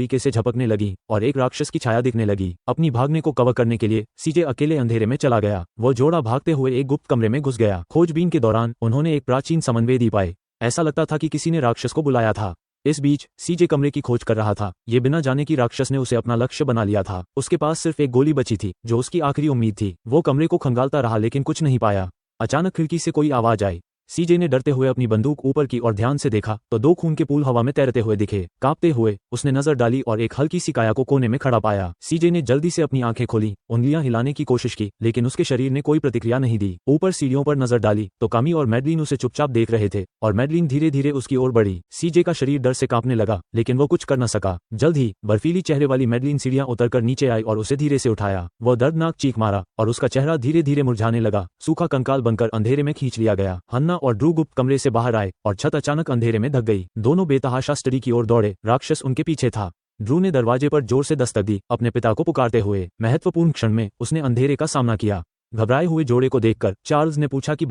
तरीके से झपकने लगी और एक राक्षस की छाया दिखने लगी। अपनी भागने को कवर करने के लिए सीजे अकेले अंधेरे में चला गया। वो जोड़ा भागते हुए एक गुप्त कमरे में घुस गया। खोजबीन के दौरान उन्होंने एक प्राचीन समन्वय पाए। ऐसा लगता था कि किसी ने राक्षस को बुलाया था। इस बीच सीजे कमरे की खोज कर रहा था, ये बिना जाने कि राक्षस ने उसे अपना लक्ष्य बना लिया था। उसके पास सिर्फ एक गोली बची थी जो उसकी आखिरी उम्मीद थी। वो कमरे को खंगालता रहा लेकिन कुछ नहीं पाया। अचानक खिड़की से कोई आवाज आई। सीजे ने डरते हुए अपनी बंदूक ऊपर की और ध्यान से देखा तो 2 खून के पूल हवा में तैरते हुए दिखे। कांपते हुए उसने नजर डाली और एक हल्की सी काया को कोने में खड़ा पाया। सीजे ने जल्दी से अपनी आंखें खोली, उंगलियां हिलाने की कोशिश की लेकिन उसके शरीर ने कोई प्रतिक्रिया नहीं दी। ऊपर सीढ़ियों पर नजर डाली तो कामी और मैडलिन उसे चुपचाप देख रहे थे और मैडलिन धीरे धीरे उसकी ओर बढ़ी। सीजे का शरीर डर से कांपने लगा लेकिन वो कुछ कर न सका। जल्द ही बर्फीली चेहरे वाली मैडलिन सीढ़ियां उतरकर नीचे आई और उसे धीरे से उठाया। वह दर्दनाक चीख मारा और उसका चेहरा धीरे धीरे मुरझाने लगा, सूखा कंकाल बनकर अंधेरे में खींच लिया गया। हन्ना और ड्रू गुप्त कमरे से बाहर आए और छत अचानक अंधेरे में ढक गई। दोनों बेतहाशा स्टडी की ओर दौड़े। राक्षस उनके पीछे था। ड्रू ने दरवाजे पर जोर से दस्तक दी, अपने पिता को पुकारते हुए। महत्वपूर्ण क्षण में उसने अंधेरे का सामना किया। घबराए हुए जोड़े को देखकर चार्ल्स ने पूछा कि